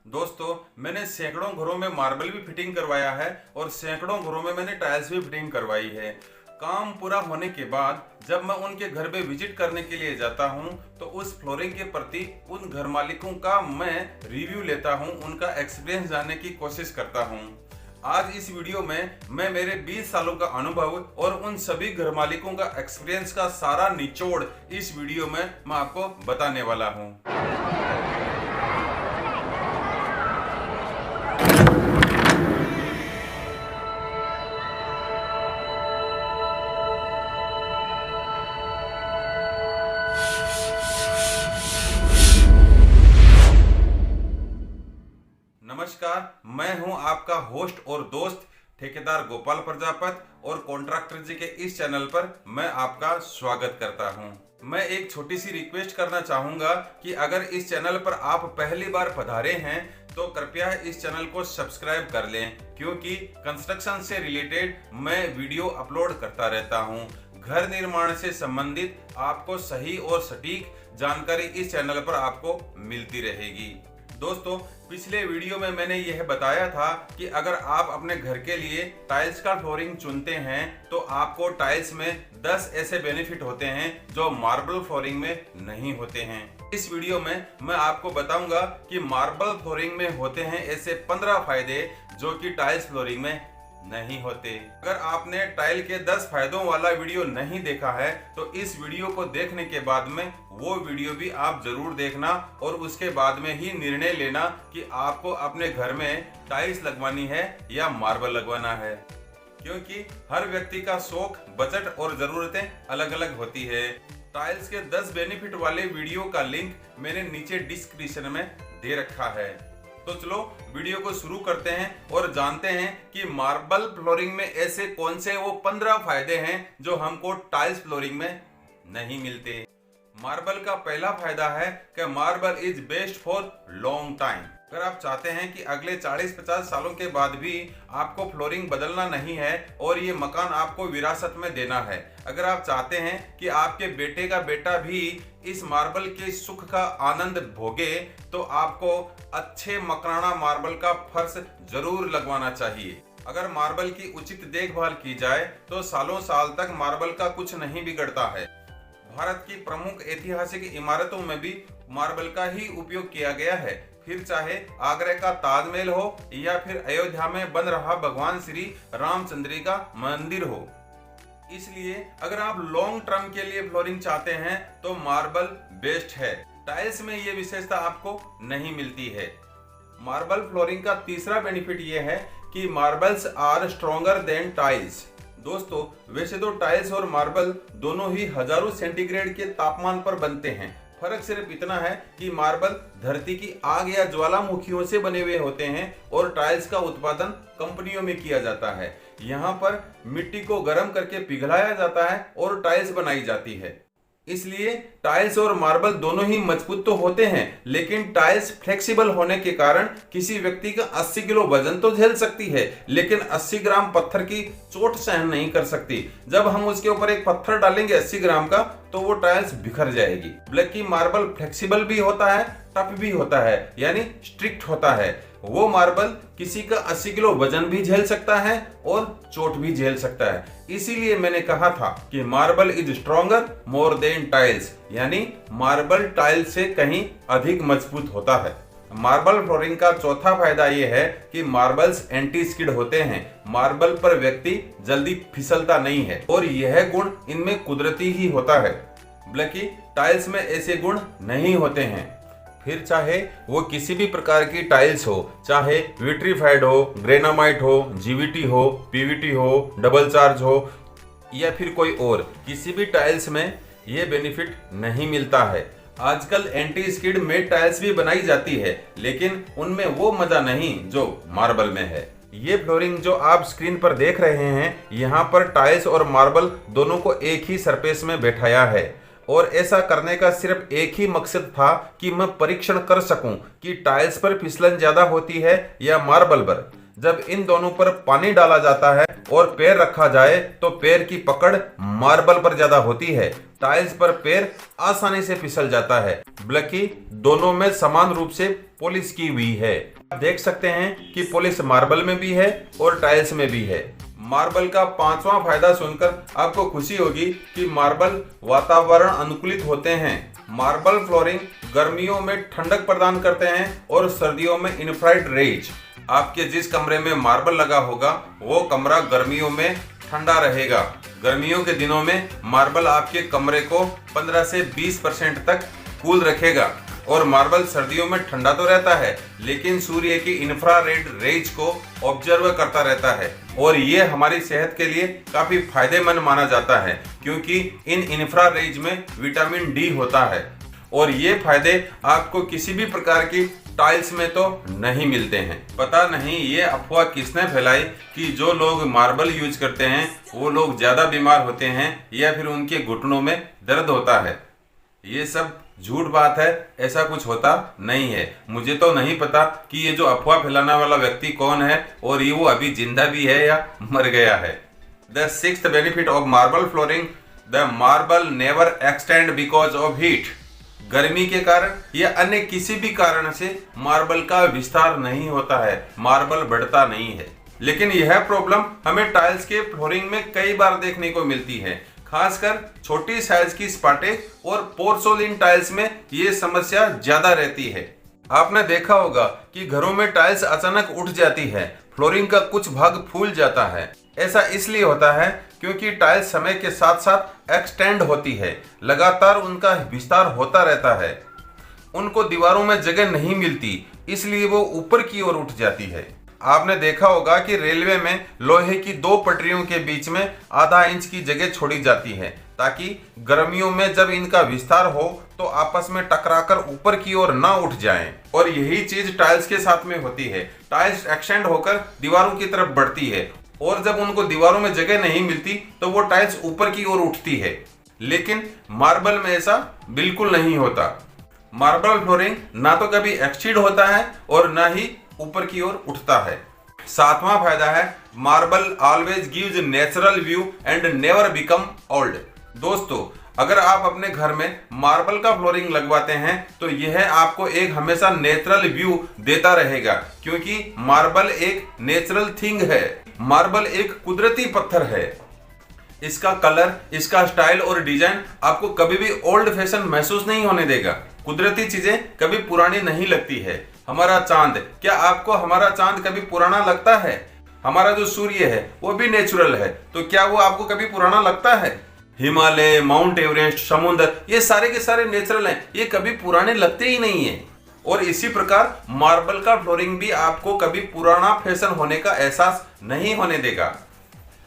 दोस्तों, मैंने सैकड़ों घरों में मार्बल भी फिटिंग करवाया है और सैकड़ों घरों में मैंने टाइल्स भी फिटिंग करवाई है। काम पूरा होने के बाद जब मैं उनके घर पे विजिट करने के लिए जाता हूं, तो उस फ्लोरिंग के प्रति उन घर मालिकों का मैं रिव्यू लेता हूं, उनका एक्सपीरियंस जानने की कोशिश करता हूं। आज इस वीडियो में मैं मेरे 20 सालों का अनुभव और उन सभी घर मालिकों का एक्सपीरियंस का सारा निचोड़ इस वीडियो में मैं आपको बताने वाला हूं। नमस्कार, मैं हूं आपका होस्ट और दोस्त ठेकेदार गोपाल प्रजापत और कॉन्ट्रैक्टर जी के इस चैनल पर मैं आपका स्वागत करता हूं। मैं एक छोटी सी रिक्वेस्ट करना चाहूंगा कि अगर इस चैनल पर आप पहली बार पधारे हैं तो कृपया इस चैनल को सब्सक्राइब कर लें, क्योंकि कंस्ट्रक्शन से रिलेटेड मैं वीडियो अपलोड करता रहता हूं। घर निर्माण से संबंधित आपको सही और सटीक जानकारी इस चैनल पर आपको मिलती रहेगी। दोस्तों, पिछले वीडियो में मैंने यह बताया था कि अगर आप अपने घर के लिए टाइल्स का फ्लोरिंग चुनते हैं तो आपको टाइल्स में 10 ऐसे बेनिफिट होते हैं जो मार्बल फ्लोरिंग में नहीं होते हैं। इस वीडियो में मैं आपको बताऊंगा कि मार्बल फ्लोरिंग में होते हैं ऐसे 15 फायदे जो कि टाइल्स फ्लोरिंग में नहीं होते। अगर आपने टाइल के 10 फायदों वाला वीडियो नहीं देखा है तो इस वीडियो को देखने के बाद में वो वीडियो भी आप जरूर देखना और उसके बाद में ही निर्णय लेना कि आपको अपने घर में टाइल्स लगवानी है या मार्बल लगवाना है, क्योंकि हर व्यक्ति का शौक, बजट और जरूरतें अलग अलग होती है। टाइल्स के 10 बेनिफिट वाले वीडियो का लिंक मैंने नीचे डिस्क्रिप्शन में दे रखा है। तो चलो वीडियो को शुरू करते हैं और जानते हैं कि मार्बल फ्लोरिंग में ऐसे कौन से वो 15 फायदे हैं जो हमको टाइल्स फ्लोरिंग में नहीं मिलते। मार्बल का पहला फायदा है कि marble is best for long time. अगर आप चाहते हैं कि अगले 40-50 सालों के बाद भी आपको फ्लोरिंग बदलना नहीं है और ये मकान आपको विरासत में देना है, अगर आप चाहते हैं कि आपके बेटे का बेटा भी इस मार्बल के सुख का आनंद भोगे, तो आपको अच्छे मकराना मार्बल का फर्श जरूर लगवाना चाहिए। अगर मार्बल की उचित देखभाल की जाए तो सालों साल तक मार्बल का कुछ नहीं बिगड़ता है। भारत की प्रमुख ऐतिहासिक इमारतों में भी मार्बल का ही उपयोग किया गया है, फिर चाहे आगरा का ताजमहल हो या फिर अयोध्या में बन रहा भगवान श्री रामचंद्र का मंदिर हो। इसलिए अगर आप लॉन्ग टर्म के लिए फ्लोरिंग चाहते हैं तो मार्बल बेस्ट है। टाइल्स में ये विशेषता आपको नहीं मिलती है। मार्बल फ्लोरिंग का तीसरा बेनिफिट ये है कि marbles are stronger than tiles. दोस्तों, वैसे तो टाइल्स और मार्बल दोनों ही हजारों सेंटीग्रेड के तापमान पर बनते हैं। फर्क सिर्फ इतना है कि मार्बल धरती की आग या ज्वालामुखियों से बने हुए होते हैं और टाइल्स का उत्पादन कंपनियों में किया जाता है। यहाँ पर मिट्टी को गर्म करके पिघलाया जाता है और टाइल्स बनाई जाती है। इसलिए टाइल्स और मार्बल दोनों ही मजबूत तो होते हैं, लेकिन टाइल्स फ्लेक्सिबल होने के कारण किसी व्यक्ति का 80 किलो वजन तो झेल सकती है, लेकिन 80 ग्राम पत्थर की चोट सहन नहीं कर सकती। जब हम उसके ऊपर एक पत्थर डालेंगे 80 ग्राम का तो वो टाइल्स बिखर जाएगी। बल्कि मार्बल फ्लेक्सिबल भी होता है, टफ भी होता है, यानी स्ट्रिक्ट होता है। वो मार्बल किसी का 80 किलो वजन भी झेल सकता है और चोट भी झेल सकता है। इसीलिए मैंने कहा था कि marble is stronger more than tiles, यानी मार्बल टाइल्स से कहीं अधिक मजबूत होता है। मार्बल फ्लोरिंग का चौथा फायदा यह है कि मार्बल्स एंटी स्किड होते हैं। मार्बल पर व्यक्ति जल्दी फिसलता नहीं है और यह गुण इनमें कुदरती ही होता है, बल्कि टाइल्स में ऐसे गुण नहीं होते हैं। फिर चाहे वो किसी भी प्रकार की टाइल्स हो, चाहे विट्रीफाइड हो, ग्रेनामाइट हो, जीवीटी हो, पीवीटी हो, डबल चार्ज हो या फिर कोई और, किसी भी टाइल्स में ये बेनिफिट नहीं मिलता है। आजकल एंटी स्किड मेड टाइल्स भी बनाई जाती है, लेकिन उनमें वो मजा नहीं जो मार्बल में है। ये फ्लोरिंग जो आप स्क्रीन पर देख रहे हैं, यहाँ पर टाइल्स और मार्बल दोनों को एक ही सरफेस में बैठाया है और ऐसा करने का सिर्फ एक ही मकसद था कि मैं परीक्षण कर सकूं कि टाइल्स पर फिसलन ज्यादा होती है या मार्बल पर। जब इन दोनों पर पानी डाला जाता है और पैर रखा जाए तो पैर की पकड़ मार्बल पर ज्यादा होती है। टाइल्स पर पैर आसानी से फिसल जाता है, बल्कि दोनों में समान रूप से पॉलिश की हुई है। आप देख सकते हैं कि पॉलिश मार्बल में भी है और टाइल्स में भी है। मार्बल का पांचवा फायदा सुनकर आपको खुशी होगी कि मार्बल वातावरण अनुकूलित होते हैं। मार्बल फ्लोरिंग गर्मियों में ठंडक प्रदान करते हैं और सर्दियों में इंफ्रारेड रेज। आपके जिस कमरे में मार्बल लगा होगा वो कमरा गर्मियों में ठंडा रहेगा। गर्मियों के दिनों में मार्बल आपके कमरे को 15 से 20% तक कूल रखेगा और मार्बल सर्दियों में ठंडा तो रहता है लेकिन सूर्य की इंफ्रारेड रेज को ऑब्जर्व करता रहता है और ये हमारी सेहत के लिए काफी फायदेमंद माना जाता है क्योंकि इन इंफ्रारेज में विटामिन डी होता है और ये फायदे आपको किसी भी प्रकार की टाइल्स में तो नहीं मिलते हैं। पता नहीं ये अफवाह किसने फैलाई कि जो लोग मार्बल यूज करते हैं वो लोग ज्यादा बीमार होते हैं या फिर उनके घुटनों में दर्द होता है। ये सब झूठ बात है, ऐसा कुछ होता नहीं है। मुझे तो नहीं पता कि ये जो अफवाह फैलाने वाला व्यक्ति कौन है और ये वो अभी जिंदा भी है या मर गया है। The sixth benefit of marble flooring, the marble never extend because of heat. गर्मी के कारण या अन्य किसी भी कारण से मार्बल का विस्तार नहीं होता है, मार्बल बढ़ता नहीं है। लेकिन यह प्रॉब्लम हमें टाइल्स के फ्लोरिंग में कई बार देखने को मिलती है, खासकर छोटी साइज की स्पाटे और पोर्सोलिन टाइल्स में ये समस्या ज्यादा रहती है। आपने देखा होगा कि घरों में टाइल्स अचानक उठ जाती है, फ्लोरिंग का कुछ भाग फूल जाता है। ऐसा इसलिए होता है क्योंकि टाइल्स समय के साथ साथ एक्सटेंड होती है, लगातार उनका विस्तार होता रहता है। उनको दीवारों में जगह नहीं मिलती, इसलिए वो ऊपर की ओर उठ जाती है। आपने देखा होगा कि रेलवे में लोहे की दो पटरियों के बीच में आधा इंच की जगह छोड़ी जाती है ताकि गर्मियों में जब इनका विस्तार हो तो आपस में टकराकर ऊपर की ओर ना उठ जाएं। और यही चीज टाइल्स के साथ में होती है। टाइल्स एक्सटेंड होकर दीवारों की तरफ बढ़ती है और जब उनको दीवारों में जगह नहीं मिलती तो वो टाइल्स ऊपर की ओर उठती है। लेकिन मार्बल में ऐसा बिल्कुल नहीं होता। मार्बल फ्लोरिंग ना तो कभी एक्सटीड होता है और ना ही ऊपर की ओर उठता है। सातवां फायदा है marble always gives natural view and never become old. दोस्तों, अगर आप अपने घर में मार्बल का फ्लोरिंग लगवाते हैं तो यह आपको एक हमेशा नेचुरल व्यू देता रहेगा क्योंकि मार्बल एक नेचुरल थिंग है। मार्बल एक कुदरती पत्थर है। इसका कलर, इसका स्टाइल और डिजाइन आपको कभी भी ओल्ड फैशन महसूस नहीं होने देगा। कुदरती चीजें कभी पुरानी नहीं लगती है। हमारा चांद, क्या आपको हमारा चांद कभी पुराना लगता है? हमारा जो सूर्य है वो भी नेचुरल है, तो क्या वो आपको कभी पुराना लगता है? हिमालय, माउंट एवरेस्ट, समुद्र, ये सारे के सारे नेचुरल हैं, ये कभी पुराने लगते ही नहीं है। और इसी प्रकार मार्बल का फ्लोरिंग भी आपको कभी पुराना फैशन होने का एहसास नहीं होने देगा।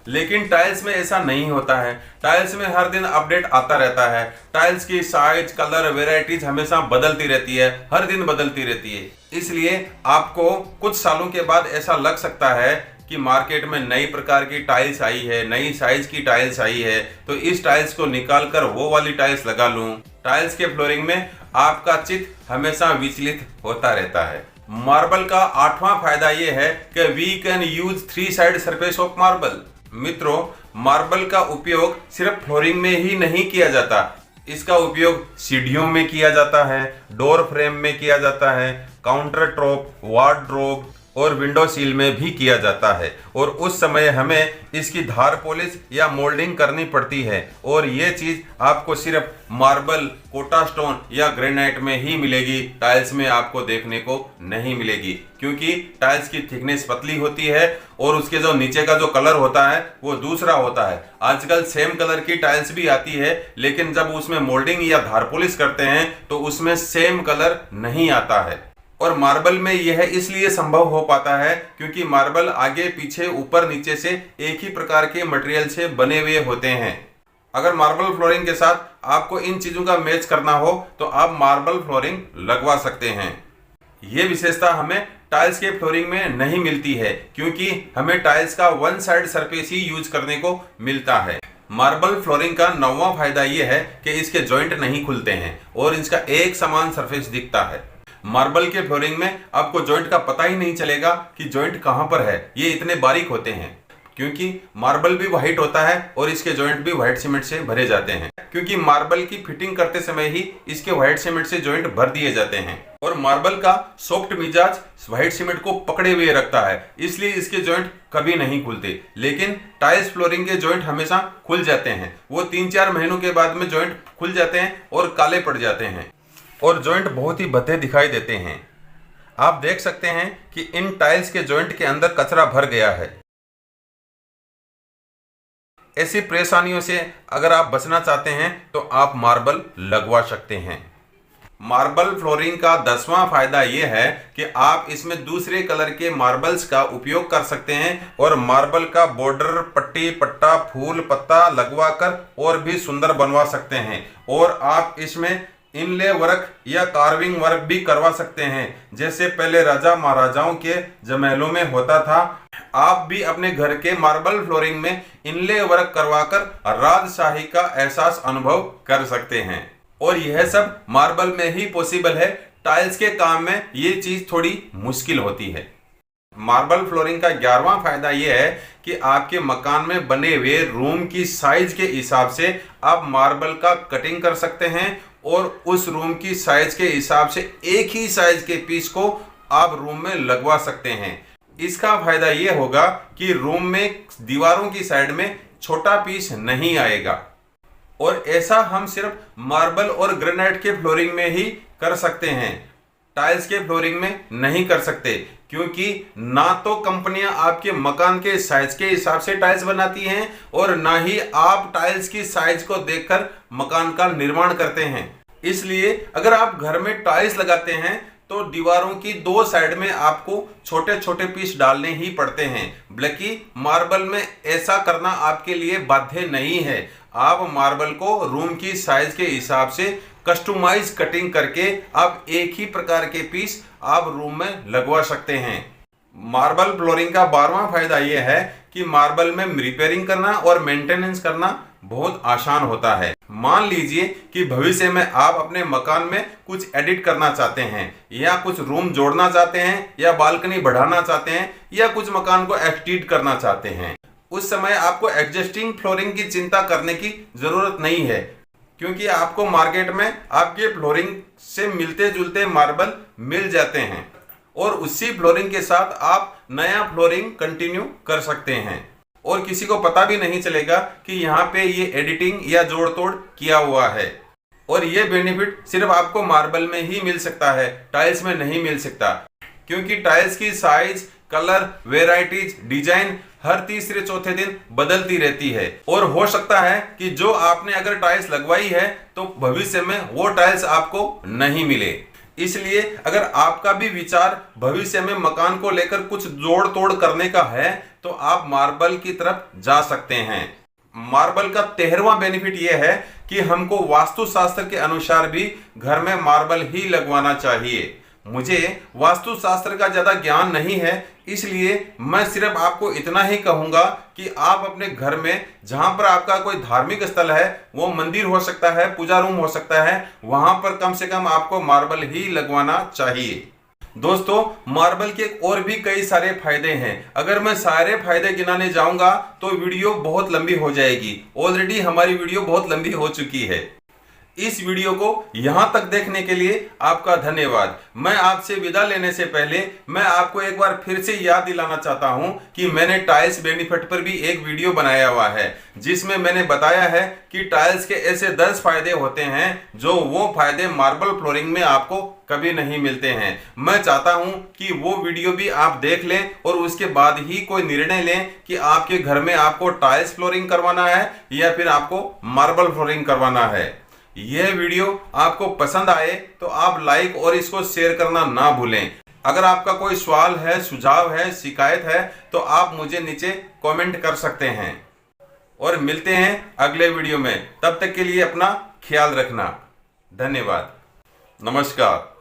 लेकिन टाइल्स में ऐसा नहीं होता है। टाइल्स में हर दिन अपडेट आता रहता है। टाइल्स की साइज, कलर, वेराइटीज हमेशा बदलती रहती है, हर दिन बदलती रहती है। इसलिए आपको कुछ सालों के बाद ऐसा लग सकता है कि मार्केट में नई प्रकार की टाइल्स आई है, नई साइज की टाइल्स आई है, तो इस टाइल्स को निकालकर वो वाली टाइल्स लगा लूं। टाइल्स के फ्लोरिंग में आपका चित्त हमेशा विचलित होता रहता है। मार्बल का आठवां फायदा ये है कि we can use 3 side surface of marble. मित्रों, मार्बल का उपयोग सिर्फ फ्लोरिंग में ही नहीं किया जाता, इसका उपयोग सीढ़ियों में किया जाता है, डोर फ्रेम में किया जाता है, काउंटर टॉप, वार्डरोब और विंडो सील में भी किया जाता है। और उस समय हमें इसकी धार पॉलिश या मोल्डिंग करनी पड़ती है और ये चीज आपको सिर्फ मार्बल, कोटा स्टोन या ग्रेनाइट में ही मिलेगी। टाइल्स में आपको देखने को नहीं मिलेगी क्योंकि टाइल्स की थिकनेस पतली होती है और उसके जो नीचे का जो कलर होता है वो दूसरा होता है। आजकल सेम कलर की टाइल्स भी आती है लेकिन जब उसमें मोल्डिंग या धार पॉलिश करते हैं तो उसमें सेम कलर नहीं आता है। और मार्बल में यह इसलिए संभव हो पाता है क्योंकि मार्बल आगे पीछे ऊपर नीचे से एक ही प्रकार के मटेरियल से बने हुए होते हैं। अगर मार्बल फ्लोरिंग के साथ आपको इन चीजों का मैच करना हो तो आप मार्बल फ्लोरिंग लगवा सकते हैं। ये विशेषता हमें टाइल्स के फ्लोरिंग में नहीं मिलती है क्योंकि हमें टाइल्स का वन साइड सरफेस ही यूज करने को मिलता है। मार्बल फ्लोरिंग का 9वां फायदा यह है कि इसके जॉइंट नहीं खुलते हैं और इसका एक समान सरफेस दिखता है। मार्बल के फ्लोरिंग में आपको जॉइंट का पता ही नहीं चलेगा कि जॉइंट कहां पर है, ये इतने बारीक होते हैं क्योंकि मार्बल भी व्हाइट होता है और इसके जॉइंट भी व्हाइट सीमेंट से भरे जाते हैं, क्योंकि मार्बल की फिटिंग करते समय ही इसके व्हाइट सीमेंट से जॉइंट भर दिए जाते हैं और मार्बल का सॉफ्ट मिजाज व्हाइट सीमेंट को पकड़े हुए रखता है, इसलिए इसके जॉइंट कभी नहीं खुलते। लेकिन टाइल्स फ्लोरिंग के जॉइंट हमेशा खुल जाते हैं, वो 3-4 महीनों के बाद में जॉइंट खुल जाते हैं और काले पड़ जाते हैं और जॉइंट बहुत ही भद्दे दिखाई देते हैं। आप देख सकते हैं कि इन टाइल्स के जॉइंट के अंदर कचरा भर गया है। ऐसी परेशानियों से अगर आप बचना चाहते हैं तो आप मार्बल लगवा सकते हैं। मार्बल फ्लोरिंग का 10वां फायदा यह है कि आप इसमें दूसरे कलर के मार्बल्स का उपयोग कर सकते हैं और मार्बल का बॉर्डर, पट्टी, पट्टा, फूल, पत्ता लगवाकर और भी सुंदर बनवा सकते हैं और आप इसमें इनले वर्क या कार्विंग वर्क भी करवा सकते हैं, जैसे पहले राजा महाराजाओं के जमहलों में होता था। आप भी अपने घर के मार्बल फ्लोरिंग में इनले वर्क करवाकर राजशाही का एहसास अनुभव कर सकते हैं और यह सब मार्बल में ही पॉसिबल है। टाइल्स के काम में ये चीज थोड़ी मुश्किल होती है। मार्बल फ्लोरिंग का 11वां फायदा यह है कि आपके मकान में बने हुए रूम की साइज के हिसाब से आप मार्बल का कटिंग कर सकते हैं और उस रूम की साइज के हिसाब से एक ही साइज के पीस को आप रूम में लगवा सकते हैं। इसका फायदा यह होगा कि रूम में दीवारों की साइड में छोटा पीस नहीं आएगा और ऐसा हम सिर्फ मार्बल और ग्रेनाइट के फ्लोरिंग में ही कर सकते हैं, टाइल्स के फ्लोरिंग में नहीं कर सकते, क्योंकि ना तो कंपनियां आपके मकान के साइज के हिसाब से टाइल्स बनाती हैं और ना ही आप टाइल्स की साइज को देखकर मकान का निर्माण करते हैं। इसलिए अगर आप घर में टाइल्स लगाते हैं तो दीवारों की 2 साइड में आपको छोटे छोटे पीस डालने ही पड़ते हैं, बल्कि मार्बल में ऐसा करना आपके लिए बाध्य नहीं है। आप मार्बल को रूम की साइज के हिसाब से कस्टमाइज कटिंग करके आप एक ही प्रकार के पीस आप रूम में लगवा सकते हैं। मार्बल फ्लोरिंग का 12वां फायदा यह है कि मार्बल में रिपेयरिंग करना और मेंटेनेंस करना बहुत आसान होता है। मान लीजिए कि भविष्य में आप अपने मकान में कुछ एडिट करना चाहते हैं या कुछ रूम जोड़ना चाहते हैं या बालकनी बढ़ाना चाहते हैं या कुछ मकान को एक्सटींड करना चाहते हैं, उस समय आपको एग्जिस्टिंग फ्लोरिंग की चिंता करने की जरूरत नहीं है, क्योंकि आपको मार्केट में आपके फ्लोरिंग से मिलते जुलते मार्बल मिल जाते हैं और उसी फ्लोरिंग के साथ आप नया फ्लोरिंग कंटिन्यू कर सकते हैं और किसी को पता भी नहीं चलेगा कि यहाँ पे ये एडिटिंग या जोड़ तोड़ किया हुआ है। और ये बेनिफिट सिर्फ आपको मार्बल में ही मिल सकता है, टाइल्स में नहीं मिल सकता, क्योंकि टाइल्स की साइज, कलर, वेराइटीज, डिजाइन हर तीसरे चौथे दिन बदलती रहती है और हो सकता है कि जो आपने अगर टाइल्स लगवाई है तो भविष्य में वो टाइल्स आपको नहीं मिले। इसलिए अगर आपका भी विचार भविष्य में मकान को लेकर कुछ जोड़ तोड़ करने का है तो आप मार्बल की तरफ जा सकते हैं। मार्बल का 13वां बेनिफिट यह है कि हमको वास्तुशास्त्र के अनुसार भी घर में मार्बल ही लगवाना चाहिए। मुझे वास्तुशास्त्र का ज्यादा ज्ञान नहीं है, इसलिए मैं सिर्फ आपको इतना ही कहूंगा कि आप अपने घर में जहां पर आपका कोई धार्मिक स्थल है, वो मंदिर हो सकता है, पूजा रूम हो सकता है, वहां पर कम से कम आपको मार्बल ही लगवाना चाहिए। दोस्तों, मार्बल के और भी कई सारे फायदे हैं। अगर मैं सारे फायदे गिनाने जाऊंगा तो वीडियो बहुत लंबी हो जाएगी। ऑलरेडी हमारी वीडियो बहुत लंबी हो चुकी है। इस वीडियो को यहां तक देखने के लिए आपका धन्यवाद। मैं आपसे विदा लेने से पहले मैं आपको एक बार फिर से याद दिलाना चाहता हूं कि मैंने टाइल्स बेनिफिट पर भी एक वीडियो बनाया हुआ है, जिसमें मैंने बताया है कि टाइल्स के ऐसे 10 फायदे होते हैं जो वो फायदे मार्बल फ्लोरिंग में आपको कभी नहीं मिलते हैं। मैं चाहता हूं कि वो वीडियो भी आप देख लें और उसके बाद ही कोई निर्णय लें कि आपके घर में आपको टाइल्स फ्लोरिंग करवाना है या फिर आपको मार्बल फ्लोरिंग करवाना है। यह वीडियो आपको पसंद आए तो आप लाइक और इसको शेयर करना ना भूलें। अगर आपका कोई सवाल है, सुझाव है, शिकायत है तो आप मुझे नीचे कमेंट कर सकते हैं और मिलते हैं अगले वीडियो में। तब तक के लिए अपना ख्याल रखना। धन्यवाद। नमस्कार।